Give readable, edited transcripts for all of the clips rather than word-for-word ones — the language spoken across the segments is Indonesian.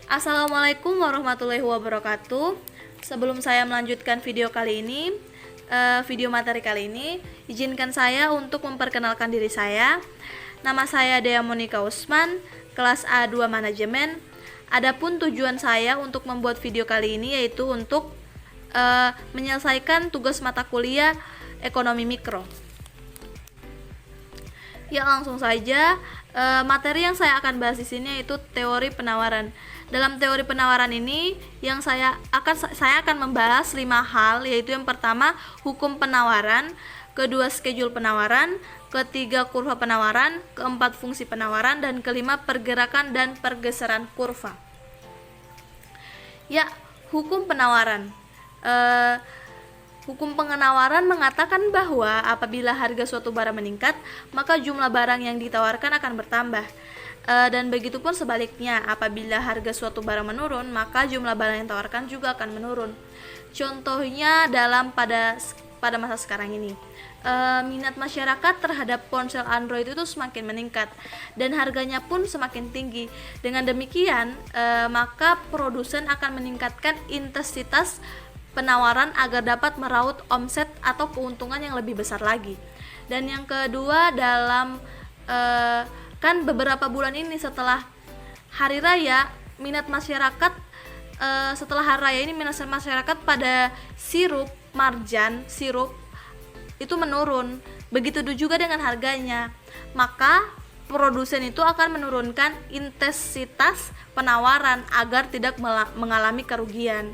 Assalamualaikum warahmatullahi wabarakatuh. Sebelum saya melanjutkan video materi kali ini, izinkan saya untuk memperkenalkan diri saya. Nama saya Dea Monika Usman, kelas A2 Manajemen. Adapun tujuan saya untuk membuat video kali ini yaitu untuk menyelesaikan tugas mata kuliah Ekonomi Mikro. Ya, langsung saja. Materi yang saya akan bahas di sini yaitu teori penawaran. Dalam teori penawaran ini yang saya akan membahas 5 hal, yaitu yang pertama hukum penawaran, kedua schedule penawaran, ketiga kurva penawaran, keempat fungsi penawaran, dan kelima pergerakan dan pergeseran kurva. Ya, hukum penawaran. Hukum penawaran mengatakan bahwa apabila harga suatu barang meningkat, maka jumlah barang yang ditawarkan akan bertambah. Dan begitu pun sebaliknya, apabila harga suatu barang menurun, maka jumlah barang yang ditawarkan juga akan menurun. Contohnya pada masa sekarang ini, minat masyarakat terhadap ponsel Android itu semakin meningkat dan harganya pun semakin tinggi. Dengan demikian, maka produsen akan meningkatkan intensitas penawaran agar dapat meraup omset atau keuntungan yang lebih besar lagi. Dan yang kedua, kan beberapa bulan ini setelah hari raya, minat masyarakat pada sirup itu menurun. Begitu juga dengan harganya. Maka produsen itu akan menurunkan intensitas penawaran agar tidak mengalami kerugian.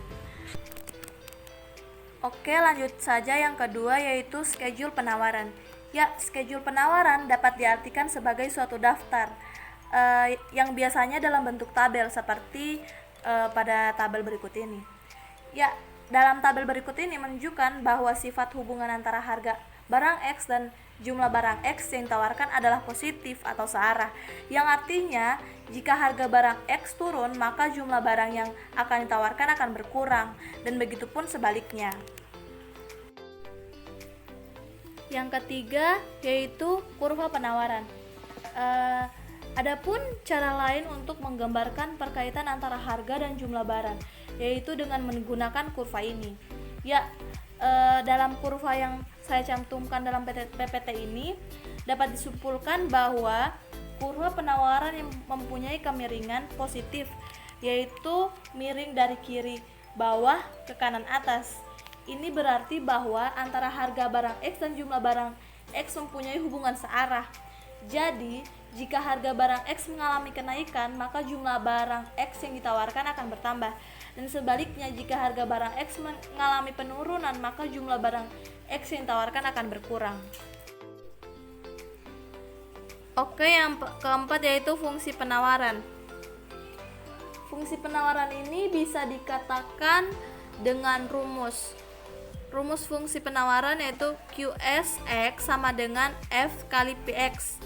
Oke, lanjut saja yang kedua, yaitu schedule penawaran. Ya, schedule penawaran dapat diartikan sebagai suatu daftar yang biasanya dalam bentuk tabel seperti pada tabel berikut ini. Ya, dalam tabel berikut ini menunjukkan bahwa sifat hubungan antara harga barang X dan jumlah barang X yang ditawarkan adalah positif atau searah, yang artinya jika harga barang X turun, maka jumlah barang yang akan ditawarkan akan berkurang, dan begitu pun sebaliknya. Yang ketiga yaitu kurva penawaran. Adapun cara lain untuk menggambarkan perkaitan antara harga dan jumlah barang, yaitu dengan menggunakan kurva ini. Ya, dalam kurva yang saya cantumkan dalam PPT ini dapat disimpulkan bahwa kurva penawaran yang mempunyai kemiringan positif, yaitu miring dari kiri bawah ke kanan atas. Ini berarti bahwa antara harga barang X dan jumlah barang X mempunyai hubungan searah. Jadi, jika harga barang X mengalami kenaikan, maka jumlah barang X yang ditawarkan akan bertambah. Dan sebaliknya, jika harga barang X mengalami penurunan, maka jumlah barang X yang ditawarkan akan berkurang. Oke, yang keempat yaitu fungsi penawaran. Fungsi penawaran ini bisa dikatakan dengan rumus fungsi penawaran, yaitu QSX sama dengan F kali PX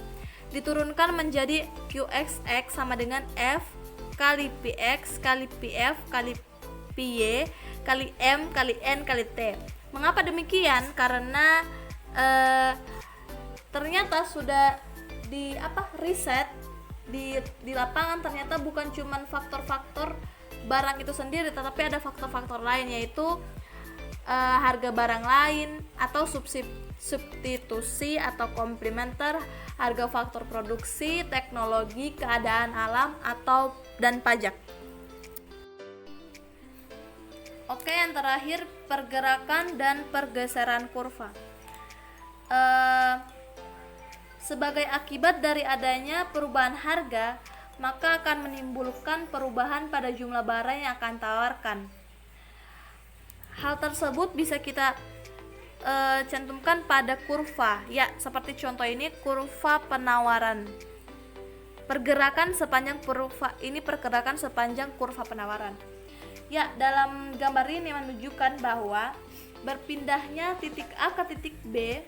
diturunkan menjadi QXX sama dengan F kali PX kali PF kali PY kali M kali N kali T. Mengapa demikian? Karena ternyata sudah riset di lapangan, ternyata bukan cuman faktor-faktor barang itu sendiri, tetapi ada faktor-faktor lain, yaitu harga barang lain atau substitusi atau komplementer, harga, faktor produksi, teknologi, keadaan alam dan pajak. Oke, yang terakhir pergerakan dan pergeseran kurva. Sebagai akibat dari adanya perubahan harga, maka akan menimbulkan perubahan pada jumlah barang yang akan tawarkan. Hal tersebut bisa kita cantumkan pada kurva. Ya, seperti contoh ini kurva penawaran. Pergerakan sepanjang kurva penawaran. Ya, dalam gambar ini menunjukkan bahwa berpindahnya titik A ke titik B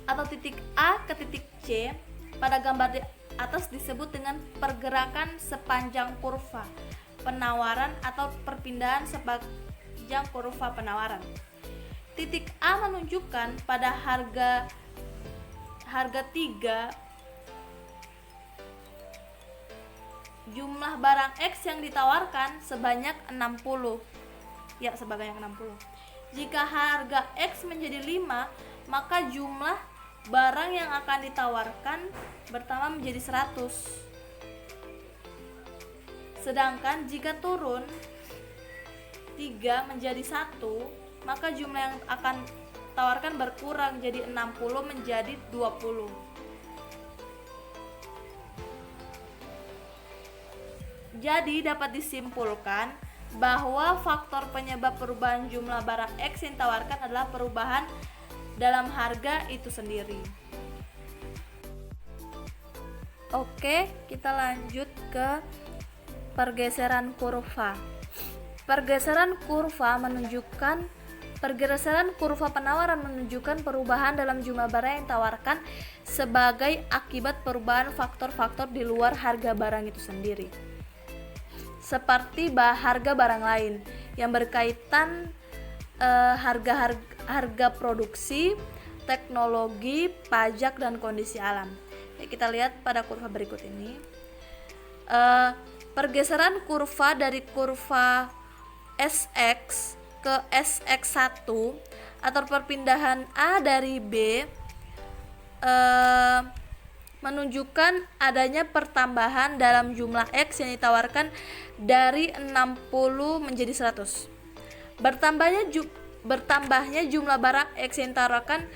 atau titik A ke titik C pada gambar di atas disebut dengan pergerakan sepanjang kurva penawaran atau perpindahan sepanjang kurva penawaran. Titik A menunjukkan pada harga 3 jumlah barang X yang ditawarkan sebanyak 60. Ya, sebanyak 60. Jika harga X menjadi 5, maka jumlah barang yang akan ditawarkan bertambah menjadi 100. Sedangkan jika turun 3 menjadi 1, maka jumlah yang akan tawarkan berkurang jadi 60 menjadi 20. Jadi dapat disimpulkan bahwa faktor penyebab perubahan jumlah barang X yang ditawarkan adalah perubahan dalam harga itu sendiri. Oke, kita lanjut ke pergeseran kurva. Pergeseran kurva penawaran menunjukkan perubahan dalam jumlah barang yang ditawarkan sebagai akibat perubahan faktor-faktor di luar harga barang itu sendiri. Seperti harga barang lain yang berkaitan harga produksi, teknologi, pajak, dan kondisi alam. Ya, kita lihat pada kurva berikut ini. Pergeseran kurva dari kurva SX ke SX1 atau perpindahan A dari B menunjukkan adanya pertambahan dalam jumlah X yang ditawarkan dari 60 menjadi 100. Bertambahnya jumlah barang X yang ditawarkan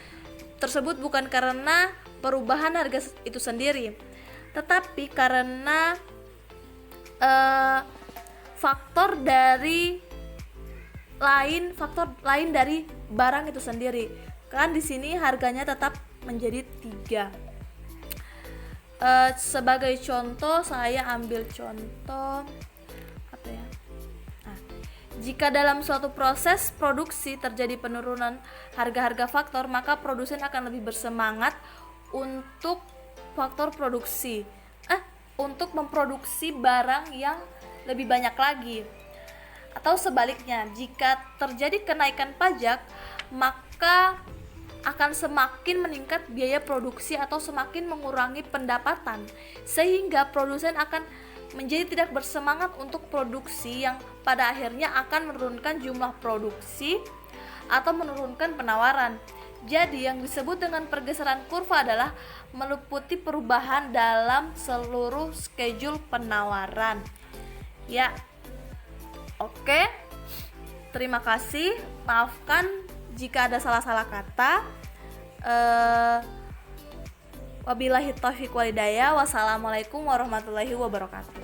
tersebut bukan karena perubahan harga itu sendiri, tetapi karena faktor lain dari barang itu sendiri. Kan di sini harganya tetap menjadi 3. Sebagai contoh, saya ambil contoh apa ya? Jika dalam suatu proses produksi terjadi penurunan harga-harga faktor, maka produsen akan lebih bersemangat untuk untuk memproduksi barang yang lebih banyak lagi. Atau sebaliknya, jika terjadi kenaikan pajak, maka akan semakin meningkat biaya produksi atau semakin mengurangi pendapatan, sehingga produsen akan menjadi tidak bersemangat untuk produksi, yang pada akhirnya akan menurunkan jumlah produksi atau menurunkan penawaran. Jadi yang disebut dengan pergeseran kurva adalah meliputi perubahan dalam seluruh schedule penawaran. Ya, oke. Terima kasih. Maafkan jika ada salah-salah kata. Wabillahi taufiq walhidayah. Wassalamualaikum warahmatullahi wabarakatuh.